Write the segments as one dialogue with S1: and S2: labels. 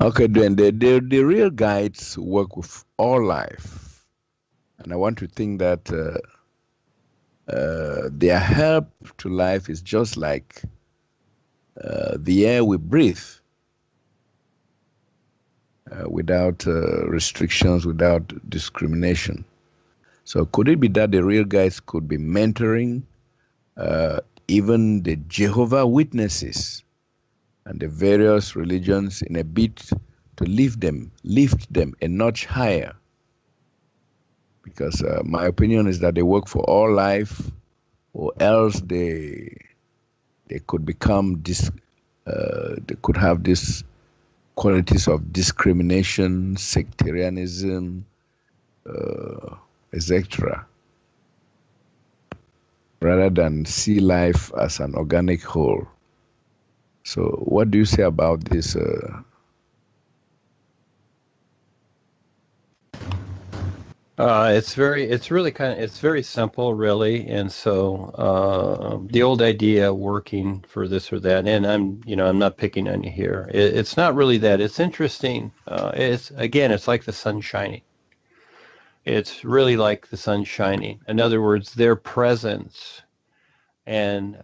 S1: Okay, then the real guides work with all life, and I want to think that their help to life is just like the air we breathe, without restrictions, without discrimination. So could it be that the real guides could be mentoring uh, even the Jehovah Witnesses and the various religions in a bid to lift them a notch higher? Because my opinion is that they work for all life, or else they could become this. They could have these qualities of discrimination, sectarianism, etc., rather than see life as an organic whole. So, what do you say about this?
S2: It's very simple, really. And so the old idea working for this or that, and I'm not picking on you here. It's not really that. It's interesting. It's like the sun shining. It's really like the sun shining. In other words, their presence, and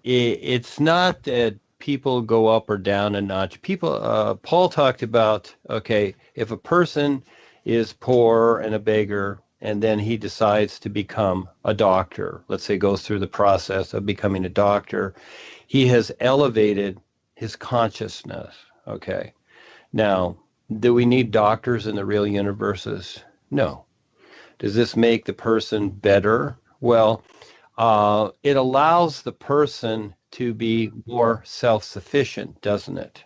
S2: it's not that people go up or down a notch. Paul talked about, okay, if a person is poor and a beggar, and then he decides to become a doctor, let's say goes through the process of becoming a doctor, he has elevated his consciousness. Okay. Now, do we need doctors in the real universes? No. Does this make the person better? Well, it allows the person to be more self-sufficient, doesn't it?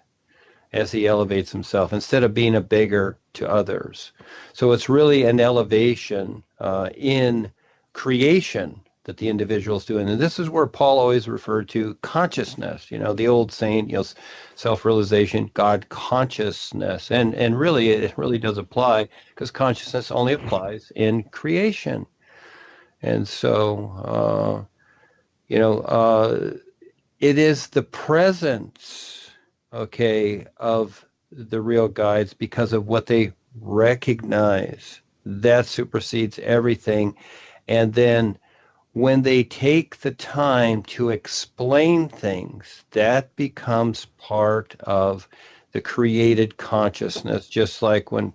S2: As he elevates himself instead of being a beggar to others. So it's really an elevation in creation that the individual is doing. And this is where Paul always referred to consciousness, the old saying, self-realization, God consciousness. And really, it really does apply, because consciousness only applies in creation. And so, it is the presence, okay, of the real guides, because of what they recognize. That supersedes everything. And then when they take the time to explain things, that becomes part of the created consciousness, just like when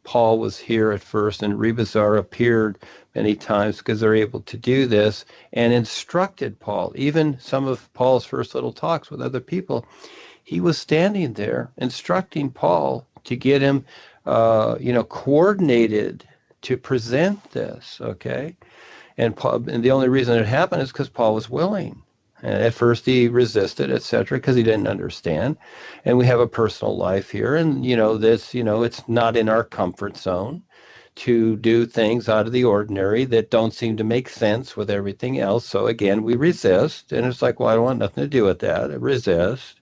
S2: Paul was here at first, and Rebazar appeared many times because they're able to do this and instructed Paul. Even some of Paul's first little talks with other people, he was standing there instructing Paul to get him, coordinated to present this. Okay, and the only reason it happened is because Paul was willing. And at first he resisted, etc., because he didn't understand. And we have a personal life here, and it's not in our comfort zone to do things out of the ordinary that don't seem to make sense with everything else. So again, we resist, and it's like, well, I don't want nothing to do with that. I resist.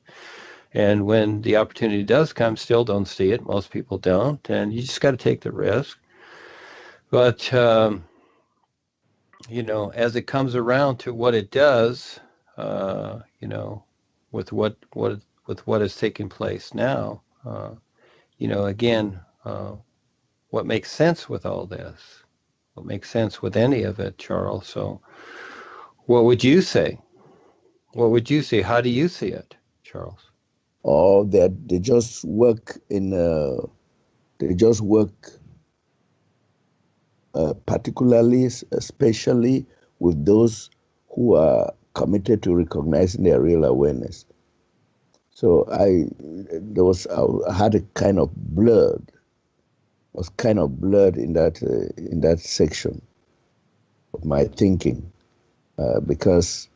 S2: And when the opportunity does come, still don't see it. Most people don't, and you just got to take the risk. But as it comes around to what it does, with what is taking place now, again, what makes sense with all this? What makes sense with any of it, Charles? So, what would you say? What would you say? How do you see it, Charles?
S1: Or that they just work particularly, especially with those who are committed to recognizing their real awareness. So I had a kind of blurred, in that section of my thinking, because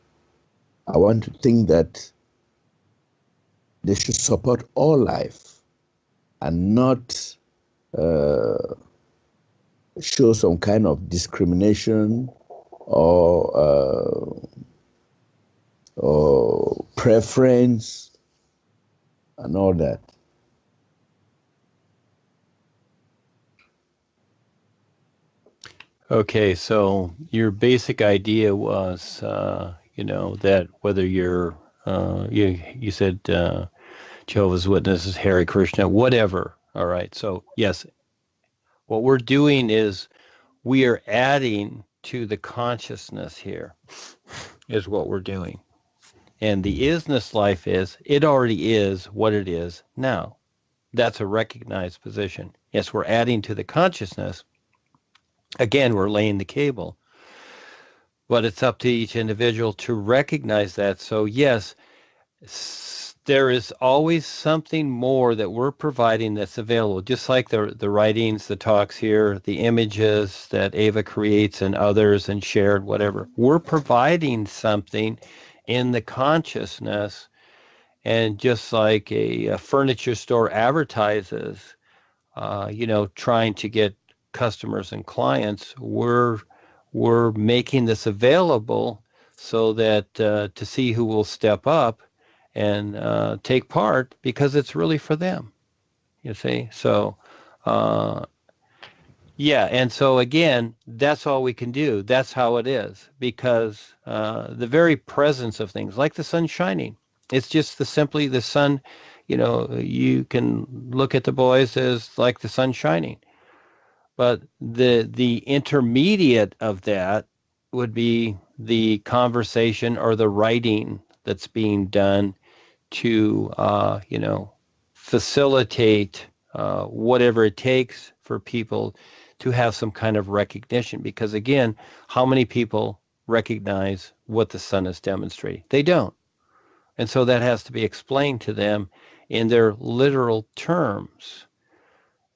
S1: I want to think that they should support all life and not show some kind of discrimination or preference and all that.
S2: Okay, so your basic idea was, that whether you're, you said Jehovah's Witnesses, Hare Krishna, whatever. All right. So yes, what we're doing is we are adding to the consciousness here is what we're doing. And the isness life is, it already is what it is now. That's a recognized position. Yes, we're adding to the consciousness. Again, we're laying the cable. But it's up to each individual to recognize that. So yes, there is always something more that we're providing that's available, just like the writings, the talks here, the images that Ava creates and others and shared, whatever. We're providing something in the consciousness, and just like a furniture store advertises, trying to get customers and clients, we're making this available so that to see who will step up and take part, because it's really for them, you see. So and so again, that's all we can do. That's how it is, because the very presence of things like the sun shining, it's just simply the sun. You can look at the boys as like the sun shining, but the intermediate of that would be the conversation or the writing that's being done to facilitate whatever it takes for people to have some kind of recognition. Because again, how many people recognize what the sun is demonstrating? They don't. And so that has to be explained to them in their literal terms.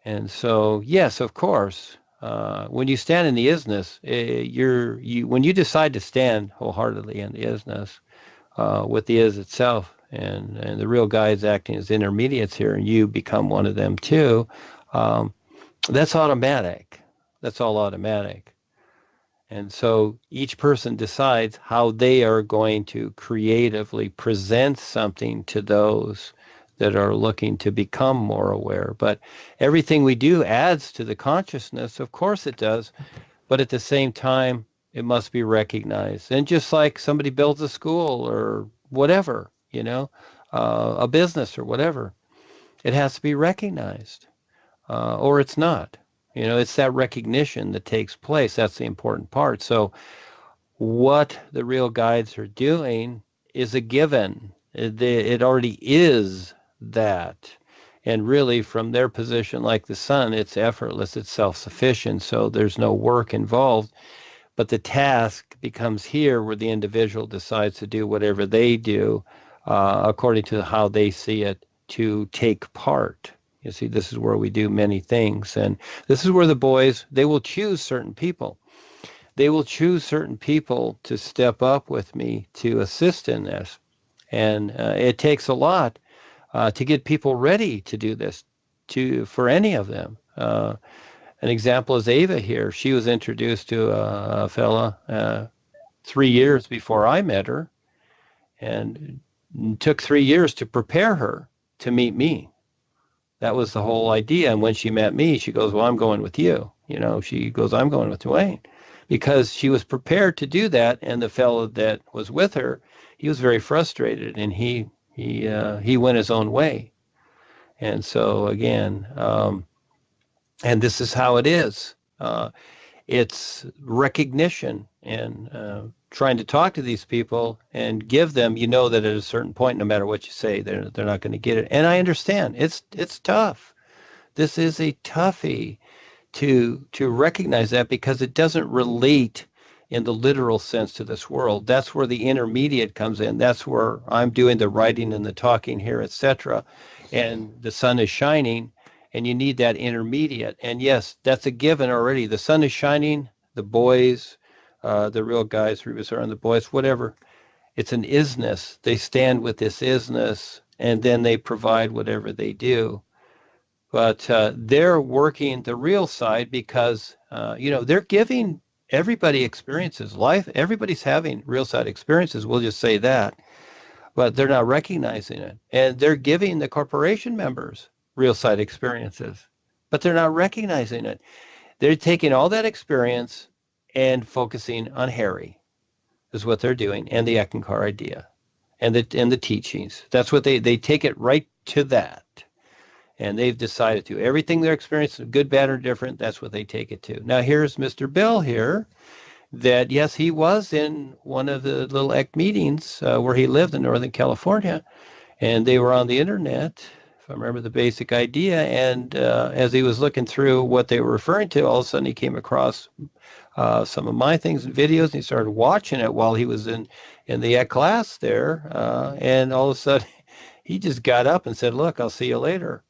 S2: And so, yes, of course, when you stand in the isness, when you decide to stand wholeheartedly in the isness, with the is itself, and the real guides acting as intermediates here, and you become one of them too, that's automatic. That's all automatic. And so each person decides how they are going to creatively present something to those that are looking to become more aware. But everything we do adds to the consciousness, of course it does, but at the same time, it must be recognized. And just like somebody builds a school or whatever, a business or whatever, it has to be recognized, or it's not. It's that recognition that takes place. That's the important part. So what the real guides are doing is a given. It already is that. And really, from their position, like the sun, it's effortless, it's self-sufficient, so there's no work involved. But the task becomes here where the individual decides to do whatever they do according to how they see it to take part. You see, this is where we do many things. And this is where the boys, they will choose certain people. They will choose certain people to step up with me to assist in this. And it takes a lot to get people ready to do this for any of them. An example is Ava here. She was introduced to a fella 3 years before I met her, and it took 3 years to prepare her to meet me. That was the whole idea. And when she met me, she goes, well, I'm going with you. She goes, I'm going with Duane. Because she was prepared to do that, and the fellow that was with her, he was very frustrated, and he went his own way. And so again, and this is how it is. It's recognition and trying to talk to these people and give them, that at a certain point, no matter what you say, they're not going to get it. And I understand it's tough. This is a toughie to recognize that, because it doesn't relate in the literal sense to this world. That's where the intermediate comes in. That's where I'm doing the writing and the talking here, etc. And the sun is shining, and you need that intermediate. And yes, that's a given already. The sun is shining, the boys, the real guys, are on the boys, whatever. It's an isness. They stand with this isness, and then they provide whatever they do. But they're working the real side because, they're giving everybody experiences. Life, everybody's having real side experiences. We'll just say that. But they're not recognizing it. And they're giving the corporation members real side experiences, but they're not recognizing it. They're taking all that experience and focusing on Harry, is what they're doing, and the Eckankar idea, and the teachings. That's what they take it right to that. And they've decided to. Everything they're experiencing, good, bad, or different, that's what they take it to. Now, here's Mr. Bill here, that, yes, he was in one of the little ECK meetings where he lived in Northern California, and they were on the internet, if I remember the basic idea. And as he was looking through what they were referring to, all of a sudden he came across some of my things and videos, and he started watching it while he was in the class there. And all of a sudden he just got up and said, look, I'll see you later.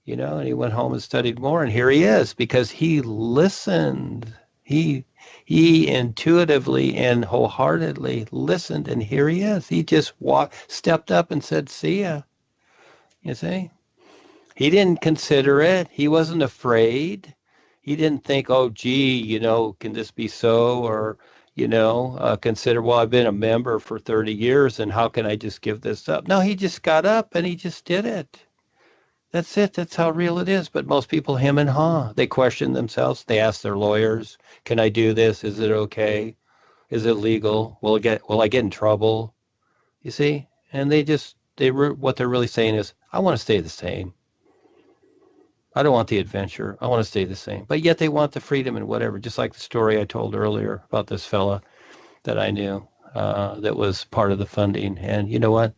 S2: And he went home and studied more, and here he is, because he listened. He intuitively and wholeheartedly listened, and here he is. He just stepped up and said, see ya. You see? He didn't consider it. He wasn't afraid. He didn't think, oh, gee, can this be so? Or, consider, well, I've been a member for 30 years, and how can I just give this up? No, he just got up, and he just did it. That's it. That's how real it is. But most people hem and haw. They question themselves. They ask their lawyers, can I do this? Is it okay? Is it legal? Will I get in trouble? You see? And what they're really saying is, I want to stay the same. I don't want the adventure. I want to stay the same. But yet they want the freedom and whatever, just like the story I told earlier about this fella that I knew that was part of the funding. And you know what?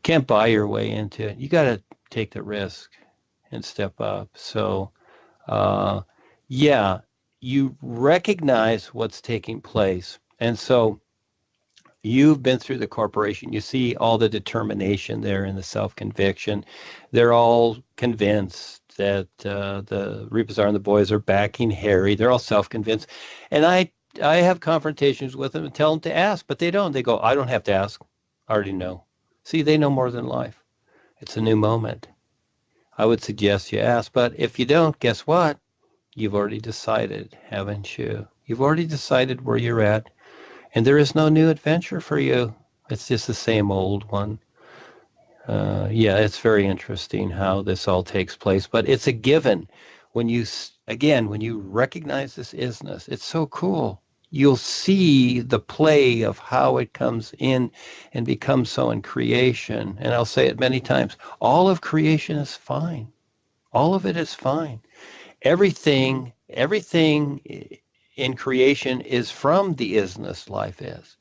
S2: Can't buy your way into it. You got to take the risk and step up. So, you recognize what's taking place. And so you've been through the corporation. You see all the determination there and the self-conviction. They're all convinced that the Reapazar and the boys are backing Harry. They're all self-convinced. And I have confrontations with them and tell them to ask, but they don't. They go, I don't have to ask. I already know. See, they know more than life. It's a new moment. I would suggest you ask, but if you don't, guess what? You've already decided, haven't you? You've already decided where you're at, and there is no new adventure for you. It's just the same old one. It's very interesting how this all takes place, but it's a given. When you recognize this isness, it's so cool. You'll see the play of how it comes in and becomes so in creation. And I'll say it many times, all of creation is fine. All of it is fine. Everything in creation is from the isness life is.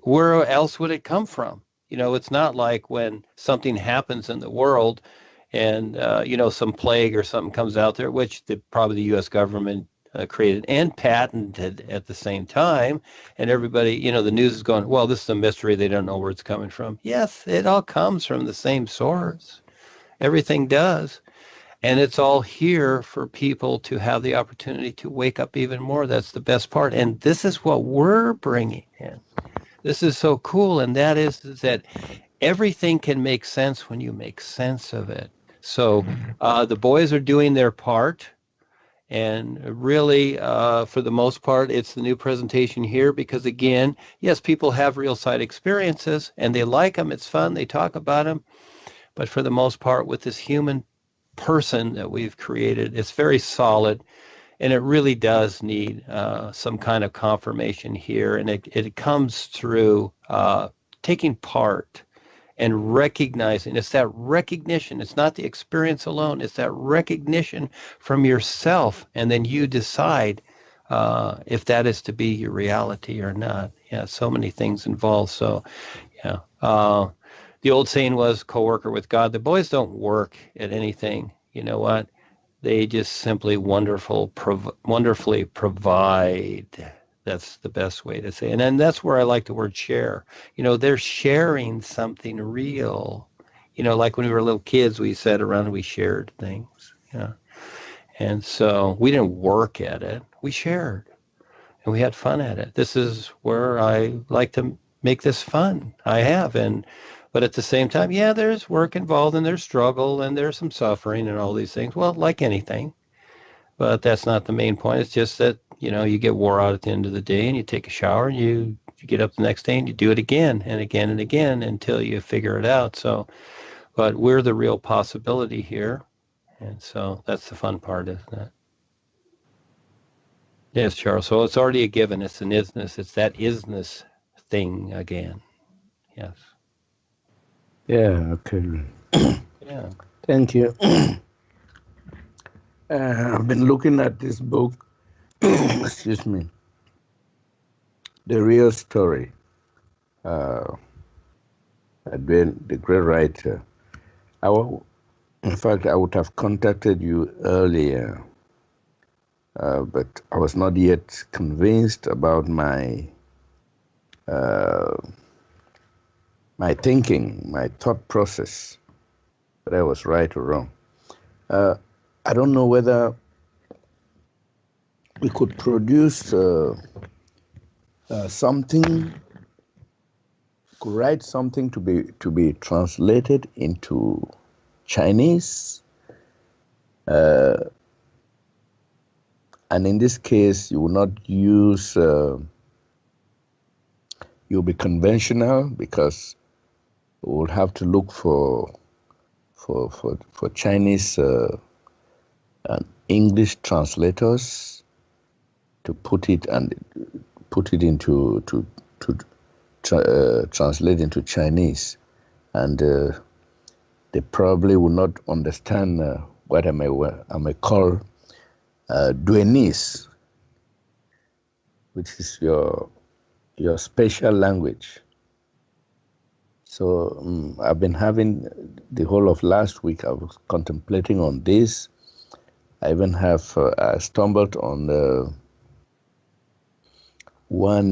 S2: Where else would it come from? It's not like when something happens in the world and, some plague or something comes out there, which probably the U.S. government created and patented at the same time, and everybody, the news is going, well, this is a mystery. They don't know where it's coming from. Yes, it all comes from the same source. Everything does. And it's all here for people to have the opportunity to wake up even more. That's the best part. And this is what we're bringing in. This is so cool. And that is that everything can make sense when you make sense of it. So the boys are doing their part. And really, for the most part, it's the new presentation here because, again, yes, people have real side experiences and they like them. It's fun. They talk about them. But for the most part, with this human person that we've created, it's very solid. And it really does need some kind of confirmation here. And it comes through taking part and recognizing. It's that recognition. It's not the experience alone. It's that recognition from yourself. And then you decide if that is to be your reality or not. Yeah, so many things involved. So, yeah. The old saying was co-worker with God. The boys don't work at anything. You know what? They just simply wonderfully provide. That's the best way to say it. And then that's where I like the word share. They're sharing something real. Like when we were little kids, we sat around and we shared things. Yeah. And so we didn't work at it. We shared. And we had fun at it. This is where I like to make this fun. I have. But at the same time, yeah, there's work involved and there's struggle and there's some suffering and all these things. Well, like anything. But that's not the main point. It's just that, you get wore out at the end of the day and you take a shower and you get up the next day and you do it again and again and again until you figure it out. So, but we're the real possibility here. And so that's the fun part, isn't it? Yes, Charles. So it's already a given. It's an isness. It's that isness thing again. Yes.
S1: Yeah, okay.
S2: Yeah.
S1: Thank you. I've been looking at this book, excuse me, The Real Story. Duane, the great writer. In fact, I would have contacted you earlier, but I was not yet convinced about my thinking, my thought process, whether I was right or wrong. I don't know whether we could produce something, could write something to be translated into Chinese, and in this case, you will not use. You'll be conventional because we'll have to look for Chinese and English translators to put it into translate into Chinese, and they probably will not understand what I may call Duanese, which is your special language. So I've been having the whole of last week. I was contemplating on this. I even have I stumbled on one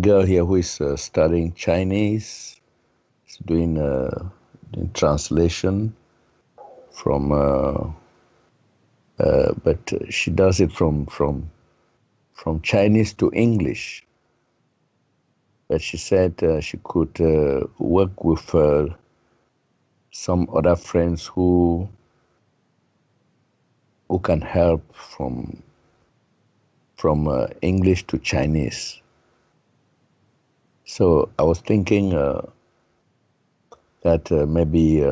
S1: girl here who is studying Chinese. She's doing translation from, but she does it from Chinese to English. But she said she could work with some other friends who can help from English to Chinese. So I was thinking that maybe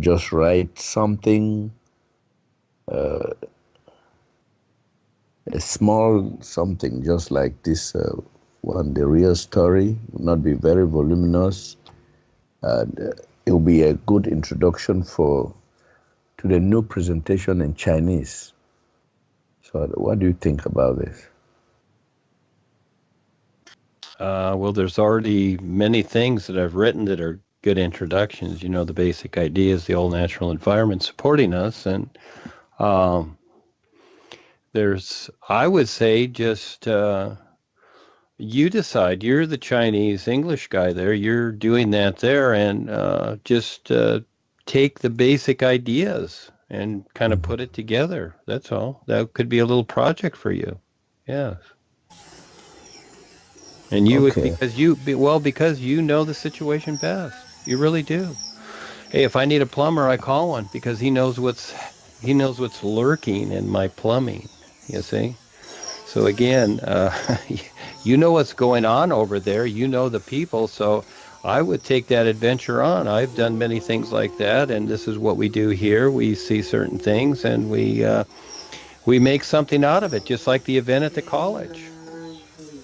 S1: just write something, a small something, just like this one, The Real Story. Will not be very voluminous. It will be a good introduction to the new presentation in Chinese. So what do you think about this?
S2: Well, there's already many things that I've written that are good introductions. You know, the basic idea is the all natural environment supporting us. And I would say, just you decide. You're the Chinese English guy there. You're doing that there, and just take the basic ideas and kind of put it together. That's all. That could be a little project for you. Yes. And you would,
S1: Okay.
S2: because you know the situation best. You really do. Hey, if I need a plumber, I call one because he knows what's lurking in my plumbing. You see? So again, you know what's going on over there. You know the people. So I would take that adventure on. I've done many things like that, and this is what we do here. We see certain things, and we make something out of it, just like the event at the college.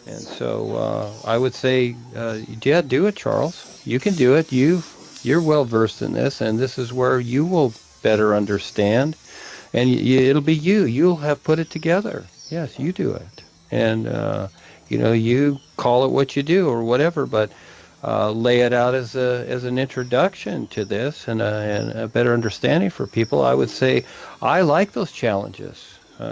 S2: And so I would say, yeah, do it, Charles. You can do it. You're well versed in this, and this is where you will better understand. And it'll be you. You'll have put it together. Yes, you do it. And you call it what you do or whatever, but lay it out as an introduction to this and a better understanding for people. I would say I like those challenges.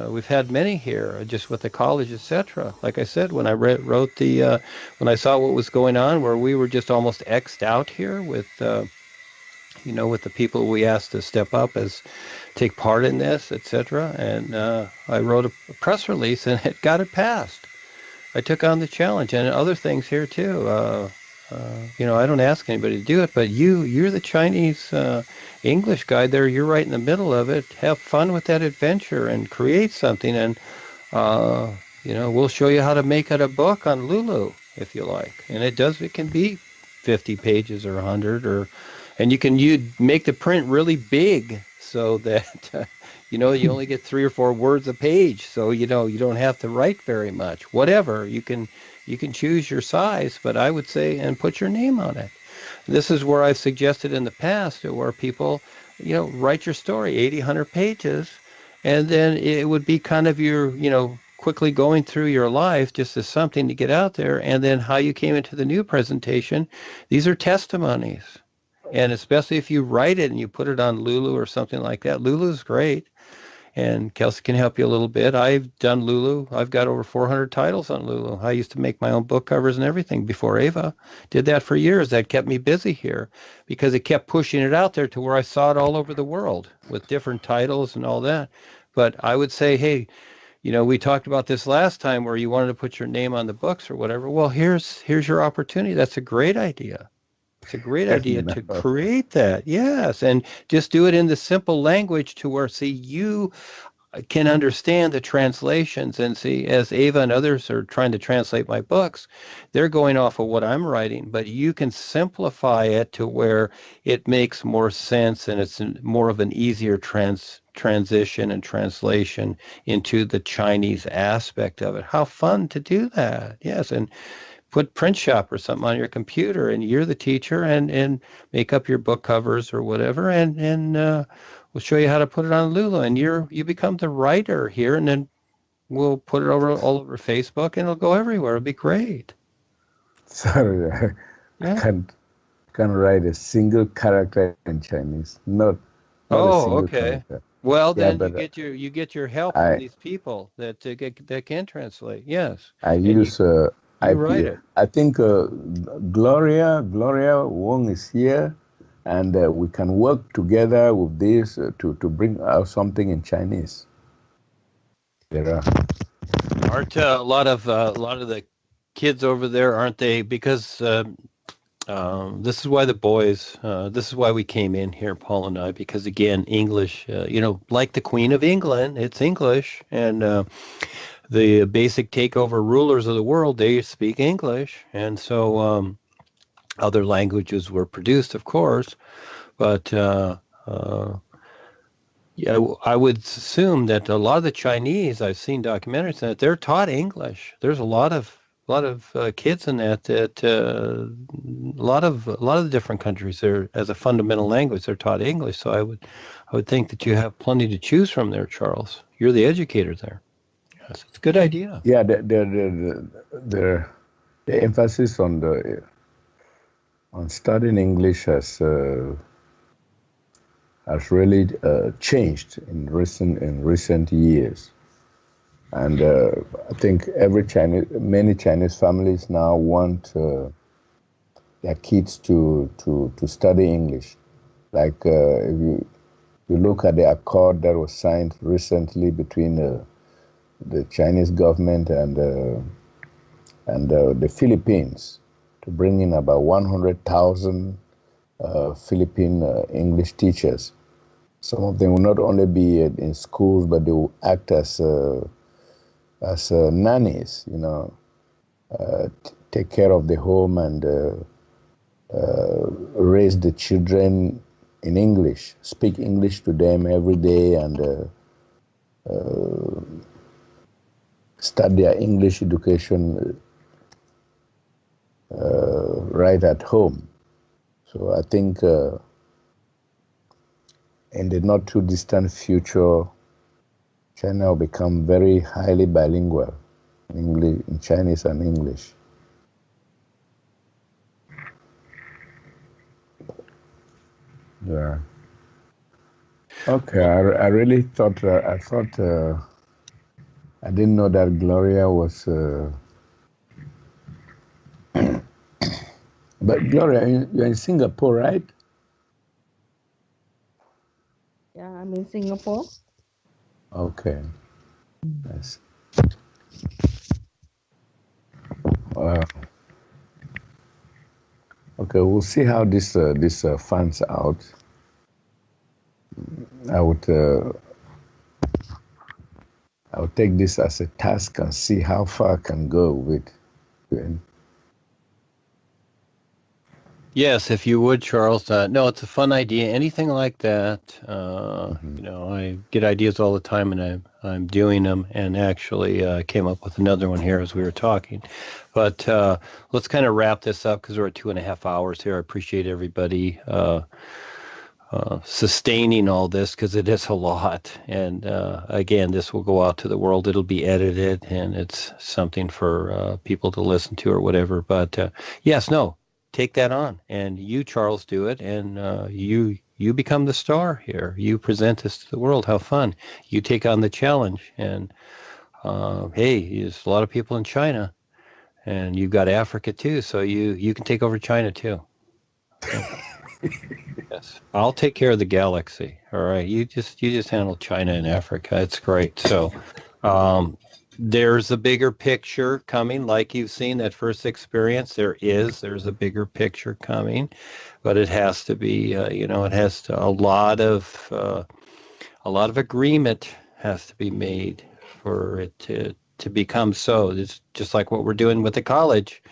S2: We've had many here, just with the college, etc. Like I said, when I wrote when I saw what was going on, where we were just almost X'd out here with, with the people we asked to step up as take part in this, etc. And I wrote a press release, and it got it passed. I took on the challenge, and other things here too. I don't ask anybody to do it, but you're the Chinese English guy there. You're right in the middle of it. Have fun with that adventure and create something, and we'll show you how to make it a book on Lulu if you like. And it can be 50 pages or 100, and you make the print really big so that you only get 3 or 4 words a page, so you don't have to write very much. Whatever, you can choose your size, but I would say, and put your name on it. This is where I've suggested in the past where people, write your story, 80, 100 pages, and then it would be kind of your, quickly going through your life just as something to get out there, and then how you came into the new presentation. These are testimonies. And especially if you write it and you put it on Lulu or something like that. Lulu's great. And Kelsey can help you a little bit. I've done Lulu. I've got over 400 titles on Lulu. I used to make my own book covers and everything before Ava. Did that for years. That kept me busy here because it kept pushing it out there to where I saw it all over the world with different titles and all that. But I would say, hey, we talked about this last time where you wanted to put your name on the books or whatever. Well, here's your opportunity. That's a great idea. It's a great idea to create that. Yes. And just do it in the simple language to where, see, you can understand the translations and see, as Ava and others are trying to translate my books, they're going off of what I'm writing, but you can simplify it to where it makes more sense and it's more of an easier transition and translation into the Chinese aspect of it. How fun to do that. Yes. And put print shop or something on your computer and you're the teacher and make up your book covers or whatever and we'll show you how to put it on Lulu and you become the writer here and then we'll put it all over Facebook and it'll go everywhere. It'll be great.
S1: Sorry, I can't write a single character in Chinese. Not a single character.
S2: Well, then you get your help from these people that can translate. Yes.
S1: I use I think Gloria Wong is here, and we can work together with this to bring out something in Chinese. There
S2: aren't a lot of the kids over there, aren't they? Because this is why the boys. This is why we came in here, Paul and I, because again, English. Like the Queen of England, it's English, and the basic takeover rulers of the world, they speak English. And so other languages were produced, of course. But I would assume that a lot of the Chinese, I've seen documentaries that they're taught English. There's a lot of kids in that a lot of the different countries there as a fundamental language they're taught English. So I would think that you have plenty to choose from there, Charles. You're the educator there. Yes, it's a good idea.
S1: Yeah, the emphasis on studying English has really changed in recent years, and I think many Chinese families now want their kids to study English. Like if you look at the accord that was signed recently between the Chinese government and the Philippines to bring in about 100,000 Philippine English teachers. Some of them will not only be in schools, but they will act as nannies, take care of the home and raise the children in English, speak English to them every day, and start their English education right at home. So I think in the not too distant future, China will become very highly bilingual in Chinese and English. Yeah. Okay, I really thought I didn't know that Gloria was. But Gloria, you're in Singapore, right?
S3: Yeah, I'm in Singapore.
S1: Okay. Yes. Wow. Okay, we'll see how this fans out. I would take this as a task and see how far I can go with it.
S2: Yes, if you would, Charles. No, it's a fun idea. Anything like that. I get ideas all the time, and I'm doing them, and actually came up with another one here as we were talking. But let's kind of wrap this up because we're at 2.5 hours here. I appreciate everybody sustaining all this because it is a lot. And again, this will go out to the world. It'll be edited, and it's something for people to listen to or whatever. But yes, no, take that on, and you, Charles, do it, and you become the star here. You present this to the world. How fun! You take on the challenge, and hey, there's a lot of people in China, and you've got Africa too, so you can take over China too. Yes, I'll take care of the galaxy. All right, you just handle China and Africa. It's great. So, there's a bigger picture coming, like you've seen that first experience. There's a bigger picture coming, but it has to be, it has to a lot of agreement has to be made for it to become so. It's just like what we're doing with the college.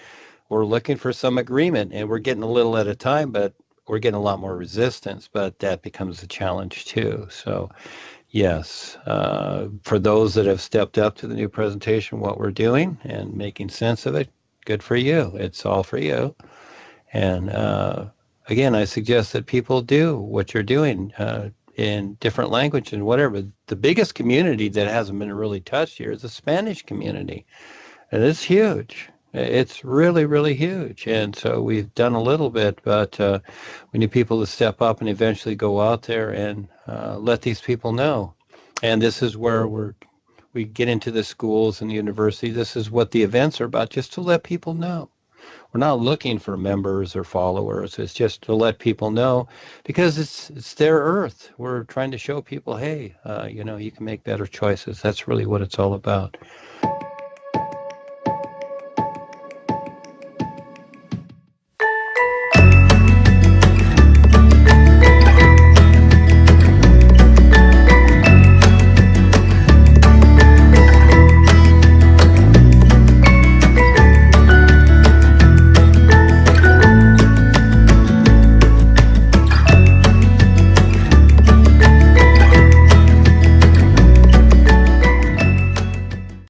S2: We're looking for some agreement, and we're getting a little at a time, but we're getting a lot more resistance, but that becomes a challenge too. So yes, for those that have stepped up to the new presentation, what we're doing and making sense of it, good for you. It's all for you. And again, I suggest that people do what you're doing in different language and whatever. The biggest community that hasn't been really touched here is the Spanish community. And it's huge. It's really, really huge. And so we've done a little bit, but we need people to step up and eventually go out there and let these people know. And this is where we get into the schools and the university. This is what the events are about, just to let people know. We're not looking for members or followers. It's just to let people know, because it's their earth. We're trying to show people, hey, you can make better choices. That's really what it's all about.